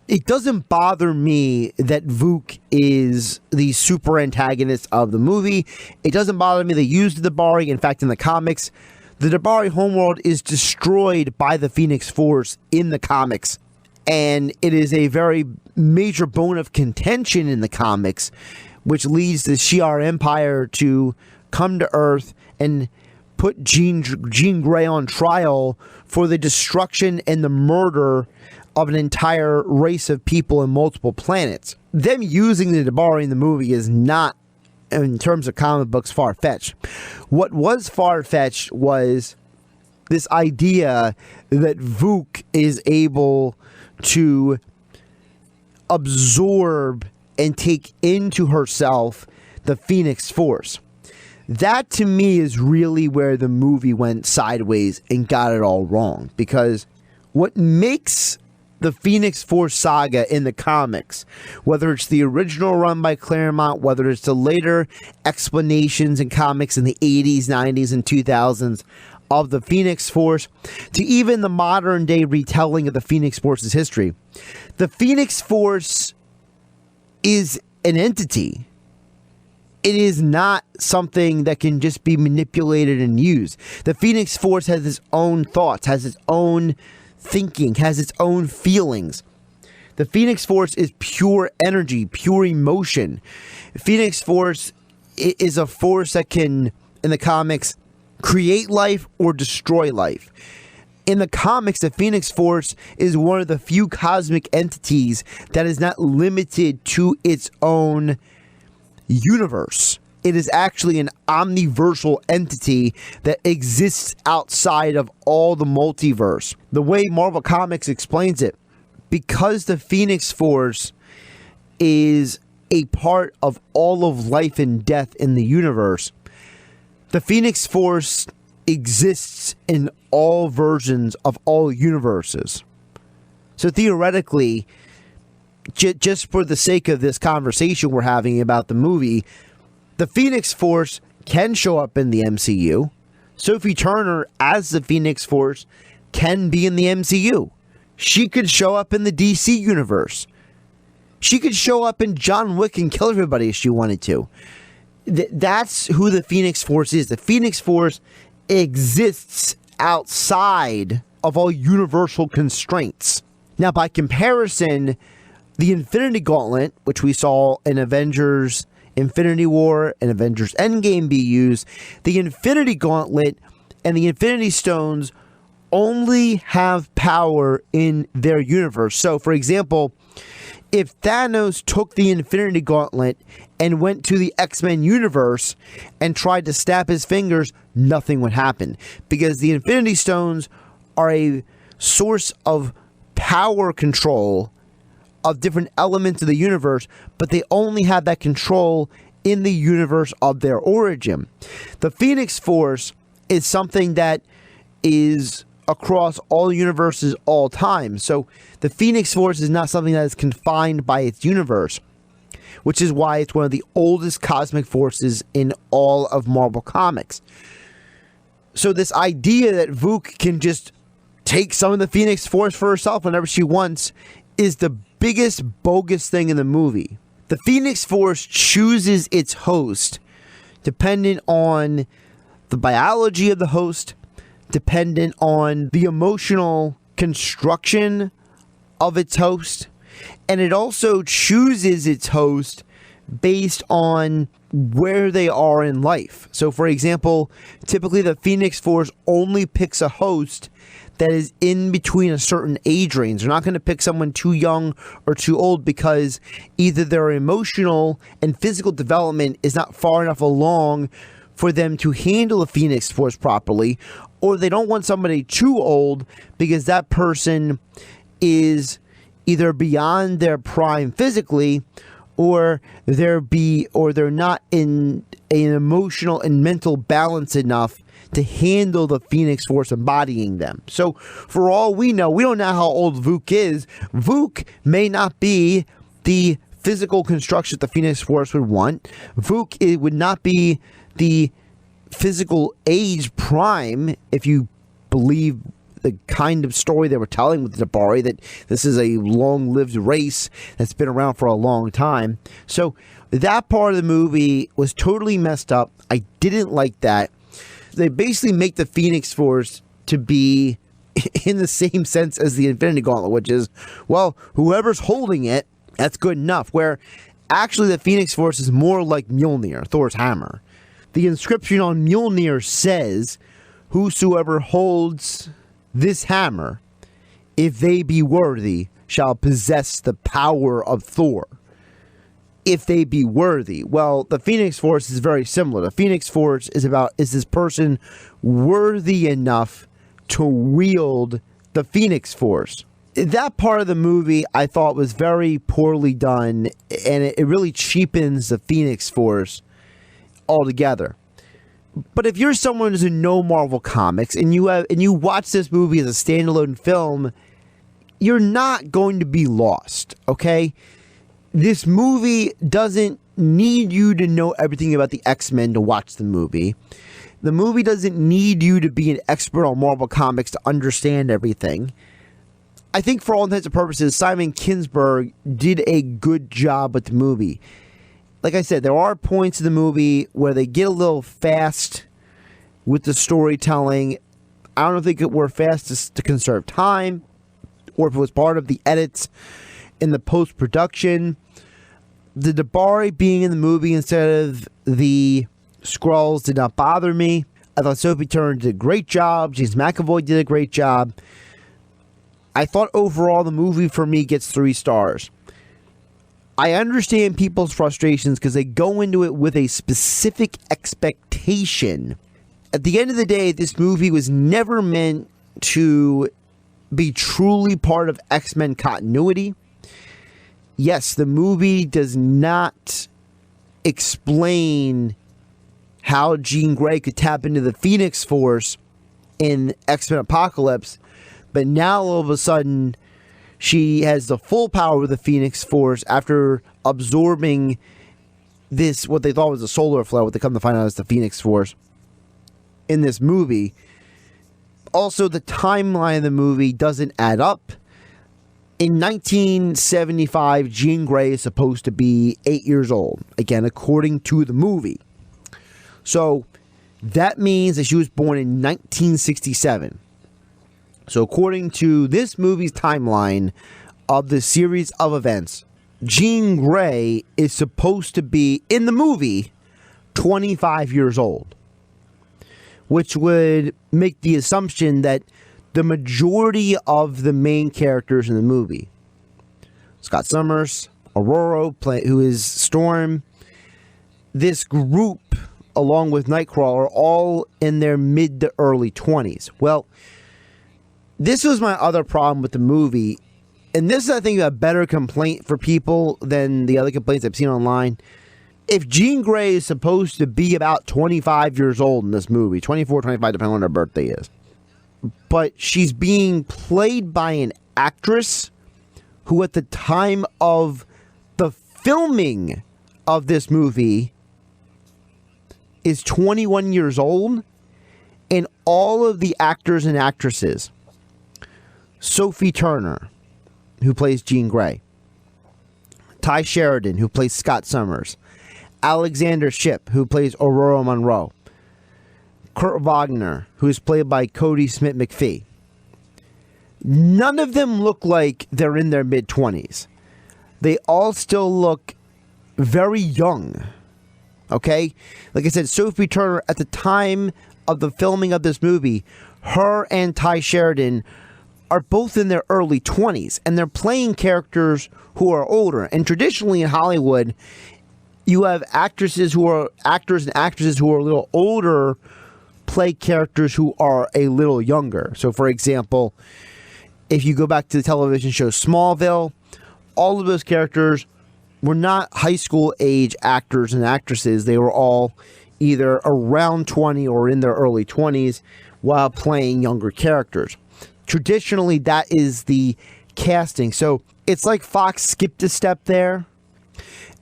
It doesn't bother me that Vuk is the super antagonist of the movie. It doesn't bother me they used the Dabari. In fact, in the comics, the Dabari homeworld is destroyed by the Phoenix Force in the comics. And it is a very major bone of contention in the comics, which leads the Shi'ar Empire to come to Earth and put Jean Grey on trial for the destruction and the murder of an entire race of people in multiple planets. Them using the Dabari in the movie is not, in terms of comic books, far-fetched. What was far-fetched was this idea that Vuk is able to absorb and take into herself the Phoenix Force. That, to me, is really where the movie went sideways and got it all wrong. Because what makes the Phoenix Force saga in the comics, whether it's the original run by Claremont, whether it's the later explanations in comics in the 80s, 90s, and 2000s of the Phoenix Force, to even the modern day retelling of the Phoenix Force's history, the Phoenix Force is an entity. It is not something that can just be manipulated and used. The Phoenix Force has its own thoughts, has its own thinking, has its own feelings. The Phoenix Force is pure energy, pure emotion. Phoenix Force is a force that can, in the comics, create life or destroy life. In the comics, the Phoenix Force is one of the few cosmic entities that is not limited to its own universe. It is actually an omniversal entity that exists outside of all the multiverse. The way Marvel Comics explains it, because the Phoenix Force is a part of all of life and death in the universe, the Phoenix Force exists in all versions of all universes. So theoretically, just for the sake of this conversation we're having about the movie, the Phoenix Force can show up in the MCU. Sophie Turner as the Phoenix Force can be in the MCU. She could show up in the DC universe. She could show up in John Wick and kill everybody if she wanted to. That's who the Phoenix Force is. The Phoenix Force exists outside of all universal constraints. Now, by comparison, the Infinity Gauntlet, which we saw in Avengers Infinity War and Avengers Endgame be used, the Infinity Gauntlet and the Infinity Stones only have power in their universe. So, for example, if Thanos took the Infinity Gauntlet and went to the X-Men universe and tried to snap his fingers, nothing would happen. Because the Infinity Stones are a source of power control of different elements of the universe, but they only have that control in the universe of their origin. The Phoenix Force is something that is across all universes all time. So the Phoenix Force is not something that is confined by its universe, which is why it's one of the oldest cosmic forces in all of Marvel Comics. So this idea that Vuk can just take some of the Phoenix Force for herself whenever she wants is the biggest bogus thing in the movie. The Phoenix Force chooses its host dependent on the biology of the host, dependent on the emotional construction of its host, and it also chooses its host based on where they are in life. So, for example, typically the Phoenix Force only picks a host that is in between a certain age range. They're not going to pick someone too young or too old because either their emotional and physical development is not far enough along for them to handle the Phoenix Force properly, or they don't want somebody too old because that person is either beyond their prime physically, or they're not in an emotional and mental balance enough to handle the Phoenix Force embodying them. So for all we know, we don't know how old Vuk is. Vuk may not be the physical construction the Phoenix Force would want. Vuk, it would not be the physical age prime, if you believe the kind of story they were telling with the Dabari, that this is a long-lived race that's been around for a long time. So that part of the movie was totally messed up. I didn't like that. They basically make the Phoenix Force to be in the same sense as the Infinity Gauntlet, which is, well, whoever's holding it, that's good enough. Where actually the Phoenix Force is more like Mjolnir, Thor's hammer. The inscription on Mjolnir says, "Whosoever holds this hammer, if they be worthy, shall possess the power of Thor." If they be worthy. Well, the Phoenix Force is very similar. The Phoenix Force is this person worthy enough to wield the Phoenix Force? That part of the movie I thought was very poorly done, and it really cheapens the Phoenix Force altogether. But if you're someone who doesn't know Marvel Comics and you watch this movie as a standalone film, you're not going to be lost, okay? This movie doesn't need you to know everything about the X-Men to watch the movie. The movie doesn't need you to be an expert on Marvel Comics to understand everything. I think for all intents and purposes, Simon Kinberg did a good job with the movie. Like I said, there are points in the movie where they get a little fast with the storytelling. I don't think it were fast to conserve time, or if it was part of the edits in the post-production. The Dabari being in the movie instead of the Skrulls did not bother me. I thought Sophie Turner did a great job. James McAvoy did a great job. I thought overall the movie for me gets 3 stars. I understand people's frustrations because they go into it with a specific expectation. At the end of the day, this movie was never meant to be truly part of X-Men continuity. Yes, the movie does not explain how Jean Grey could tap into the Phoenix Force in X-Men Apocalypse, but now all of a sudden she has the full power of the Phoenix Force after absorbing this, what they thought was a solar flare, what they come to find out is the Phoenix Force in this movie. Also, the timeline of the movie doesn't add up. In 1975, Jean Grey is supposed to be 8 years old. Again, according to the movie. So, that means that she was born in 1967. So, according to this movie's timeline of the series of events, Jean Grey is supposed to be, in the movie, 25 years old. Which would make the assumption that the majority of the main characters in the movie, Scott Summers, Aurora, who is Storm, this group, along with Nightcrawler, are all in their mid to early 20s. Well, this was my other problem with the movie, and this is, I think, a better complaint for people than the other complaints I've seen online. If Jean Grey is supposed to be about 25 years old in this movie, 24, 25, depending on when her birthday is, but she's being played by an actress who at the time of the filming of this movie is 21 years old, And all of the actors and actresses, Sophie Turner, who plays Jean Grey, Ty Sheridan, who plays Scott Summers, Alexander Shipp, who plays Aurora Monroe, Kurt Wagner, who is played by Cody Smith-McPhee. None of them look like they're in their mid-20s. They all still look very young. Okay? Like I said, Sophie Turner, at the time of the filming of this movie, her and Ty Sheridan are both in their early 20s, and they're playing characters who are older. And traditionally in Hollywood, you have actors and actresses who are a little older play characters who are a little younger. So, for example, if you go back to the television show Smallville, all of those characters were not high school age actors and actresses. They were all either around 20 or in their early 20s while playing younger characters. Traditionally, that is the casting. So it's like Fox skipped a step there.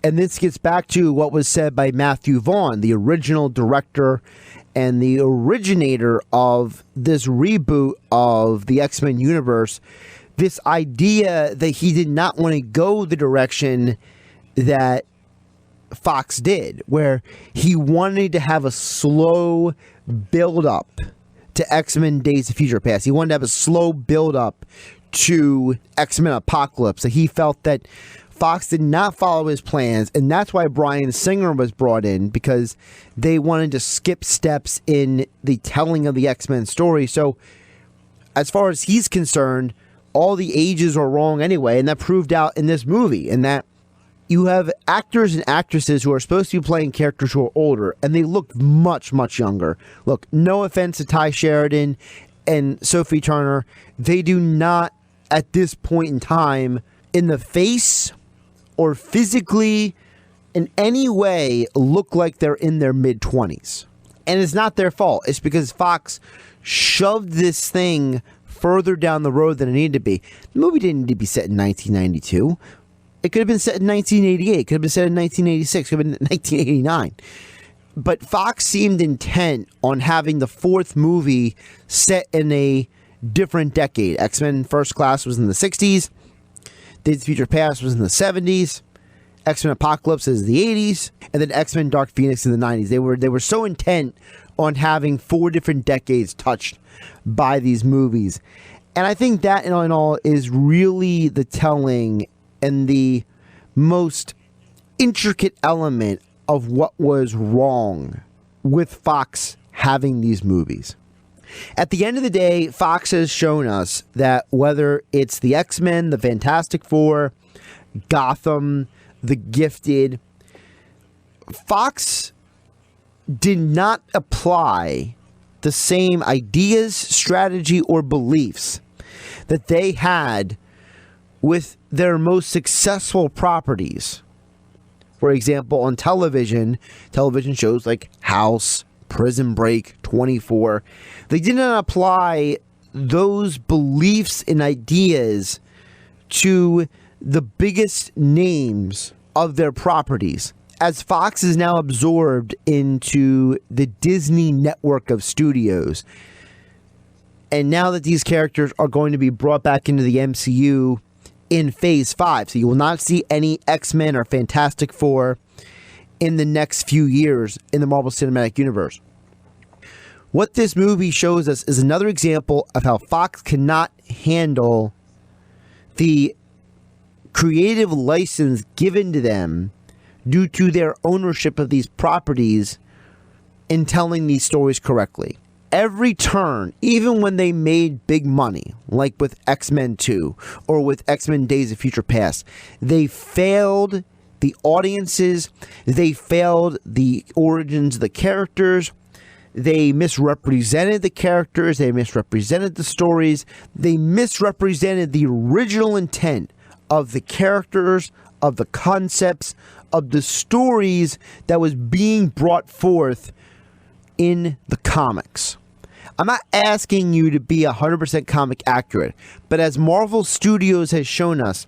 And this gets back to what was said by Matthew Vaughn, the original director and the originator of this reboot of the X-Men universe. This idea that he did not want to go the direction that Fox did, where he wanted to have a slow build-up to X-Men Days of Future Past. He wanted to have a slow build-up to X-Men Apocalypse. That he felt that Fox did not follow his plans, and that's why Bryan Singer was brought in, because they wanted to skip steps in the telling of the X-Men story. So, as far as he's concerned, all the ages are wrong anyway, and that proved out in this movie, and that you have actors and actresses who are supposed to be playing characters who are older, and they look much, much younger. Look, no offense to Ty Sheridan and Sophie Turner, they do not, at this point in time, in the face or physically in any way, look like they're in their mid-20s. And it's not their fault. It's because Fox shoved this thing further down the road than it needed to be. The movie didn't need to be set in 1992. It could have been set in 1988. It could have been set in 1986. It could have been 1989. But Fox seemed intent on having the fourth movie set in a different decade. X-Men First Class was in the 60s. Days of Future Past was in the 70s. X-Men Apocalypse is the 80s. And then X-Men Dark Phoenix in the 90s. They were so intent on having four different decades touched by these movies. And I think that in all is really the telling and the most intricate element of what was wrong with Fox having these movies. At the end of the day, Fox has shown us that whether it's the X-Men, the Fantastic Four, Gotham, The Gifted, Fox did not apply the same ideas, strategy, or beliefs that they had with their most successful properties. For example, on television shows like House, Prison Break, 24, they did not apply those beliefs and ideas to the biggest names of their properties. As Fox is now absorbed into the Disney network of studios, and now that these characters are going to be brought back into the MCU in Phase 5, so you will not see any X-Men or Fantastic Four in the next few years in the Marvel Cinematic Universe. What this movie shows us is another example of how Fox cannot handle the creative license given to them due to their ownership of these properties in telling these stories correctly. Every turn, even when they made big money, like with X-Men 2 or with X-Men Days of Future Past, they failed the audiences, they failed the origins of the characters, they misrepresented the characters, they misrepresented the stories, they misrepresented the original intent of the characters, of the concepts, of the stories that was being brought forth in the comics. I'm not asking you to be 100% comic accurate, but as Marvel Studios has shown us,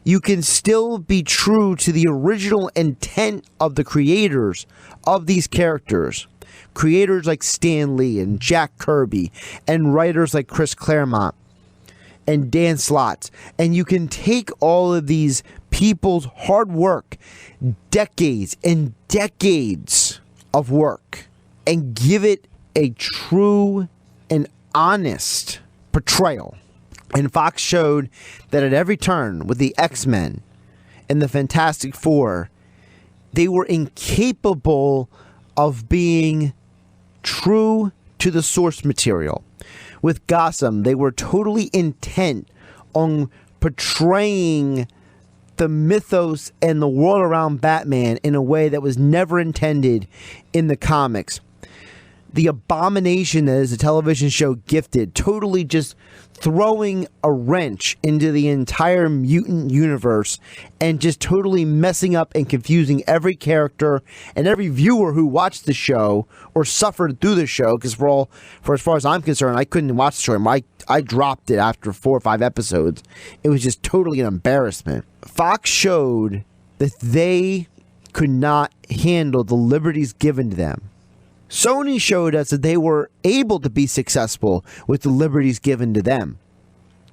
you can still be true to the original intent of the creators of these characters creators like Stan Lee and Jack Kirby and writers like Chris Claremont and Dan Slotts. And you can take all of these people's hard work, decades and decades of work, and give it a true and honest portrayal. And Fox showed that at every turn with the X-Men and the Fantastic Four, they were incapable of being true to the source material. With Gotham, they were totally intent on portraying the mythos and the world around Batman in a way that was never intended in the comics. The abomination that is a television show Gifted, totally just throwing a wrench into the entire mutant universe and just totally messing up and confusing every character and every viewer who watched the show or suffered through the show. Because for as far as I'm concerned, I couldn't watch the show. I dropped it after 4 or 5 episodes. It was just totally an embarrassment. Fox showed that they could not handle the liberties given to them. Sony showed us that they were able to be successful with the liberties given to them.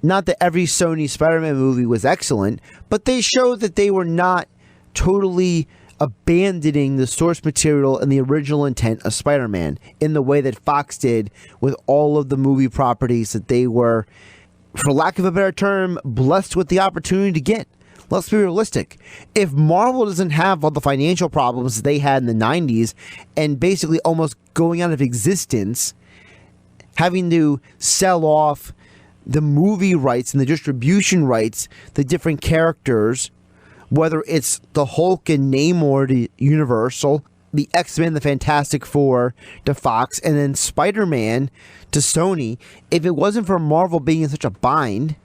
Not that every Sony Spider-Man movie was excellent, but they showed that they were not totally abandoning the source material and the original intent of Spider-Man in the way that Fox did with all of the movie properties that they were, for lack of a better term, blessed with the opportunity to get. Let's be realistic. If Marvel doesn't have all the financial problems that they had in the 90s and basically almost going out of existence, having to sell off the movie rights and the distribution rights, the different characters, whether it's the Hulk and Namor to Universal, the X-Men, the Fantastic Four to Fox, and then Spider-Man to Sony, if it wasn't for Marvel being in such a bind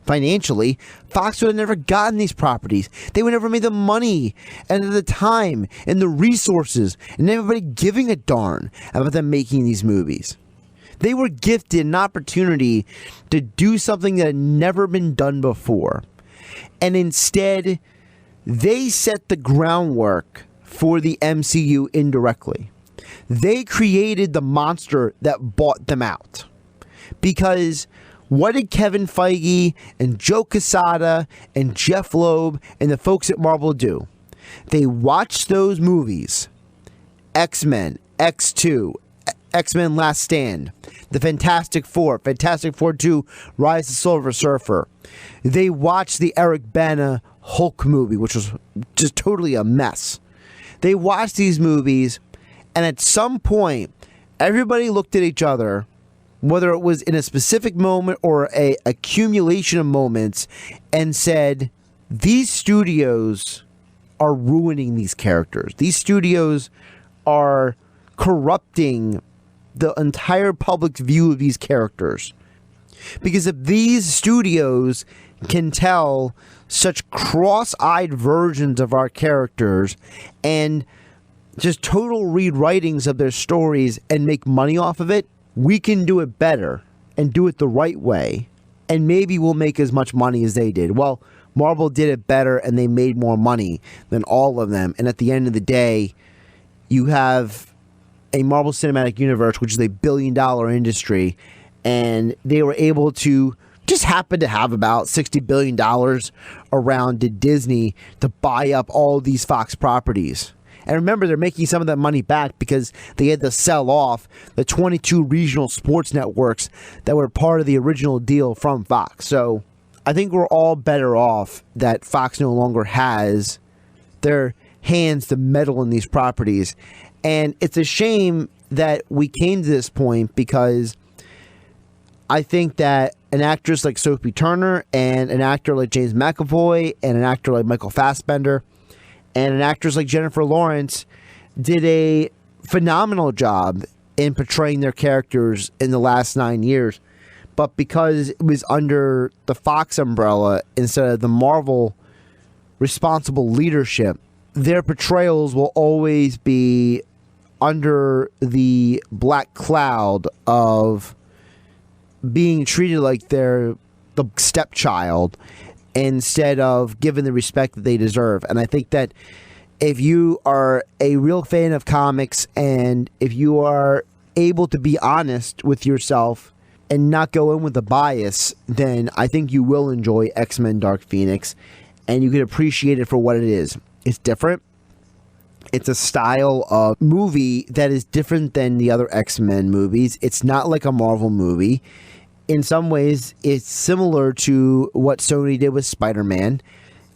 financially, Fox would have never gotten these properties. They would never made the money and the time and the resources and everybody giving a darn about them making these movies. They were gifted an opportunity to do something that had never been done before. And instead, they set the groundwork for the MCU indirectly. They created the monster that bought them out. Because what did Kevin Feige and Joe Quesada and Jeff Loeb and the folks at Marvel do? They watched those movies, X-Men, X2, X-Men Last Stand, the Fantastic Four 2, Rise of the Silver Surfer. They watched the Eric Bana Hulk movie, which was just totally a mess. They watched these movies, and at some point, everybody looked at each other, whether it was in a specific moment or a accumulation of moments, and said, these studios are ruining these characters. These studios are corrupting the entire public's view of these characters. Because if these studios can tell such cross-eyed versions of our characters and just total rewritings of their stories and make money off of it, we can do it better and do it the right way, and maybe we'll make as much money as they did. Well, Marvel did it better and they made more money than all of them, and at the end of the day, you have a Marvel Cinematic Universe, which is a billion-dollar industry, and they were able to just happen to have about $60 billion around to Disney to buy up all these Fox properties. And remember, they're making some of that money back because they had to sell off the 22 regional sports networks that were part of the original deal from Fox. So I think we're all better off that Fox no longer has their hands to meddle in these properties. And it's a shame that we came to this point, because I think that an actress like Sophie Turner and an actor like James McAvoy and an actor like Michael Fassbender and an actress like Jennifer Lawrence did a phenomenal job in portraying their characters in the last 9 years. But because it was under the Fox umbrella instead of the Marvel responsible leadership, their portrayals will always be under the black cloud of being treated like they're the stepchild instead of given the respect that they deserve. And I think that if you are a real fan of comics and if you are able to be honest with yourself and not go in with a bias, then I think you will enjoy X-Men Dark Phoenix and you can appreciate it for what it is. It's different. It's a style of movie that is different than the other X-Men movies. It's not like a Marvel movie. In some ways, it's similar to what Sony did with Spider-Man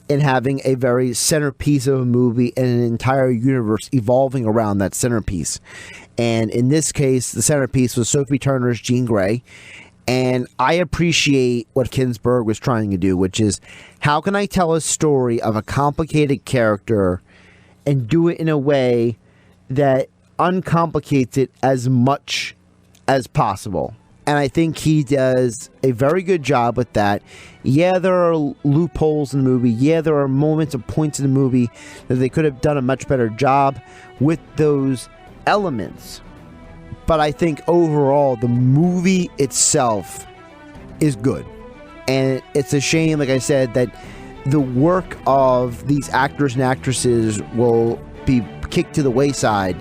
in having a very centerpiece of a movie and an entire universe evolving around that centerpiece. And in this case, the centerpiece was Sophie Turner's Jean Grey. And I appreciate what Kingsburg was trying to do, which is, how can I tell a story of a complicated character and do it in a way that uncomplicates it as much as possible? And I think he does a very good job with that. Yeah, there are loopholes in the movie. Yeah, there are moments and points in the movie that they could have done a much better job with those elements. But I think overall, the movie itself is good. And it's a shame, like I said, that the work of these actors and actresses will be kicked to the wayside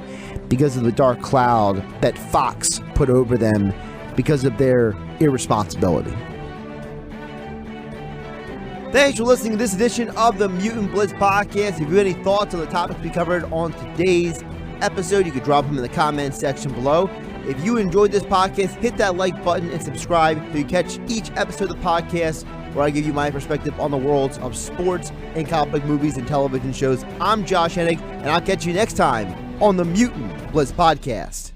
because of the dark cloud that Fox put over them because of their irresponsibility. Thanks for listening to this edition of the Mutant Blitz Podcast. If you have any thoughts on the topics we covered on today's episode, you can drop them in the comments section below. If you enjoyed this podcast, hit that like button and subscribe so you catch each episode of the podcast where I give you my perspective on the worlds of sports and comic book movies and television shows. I'm Josh Hennig, and I'll catch you next time on the Mutant Blitz Podcast.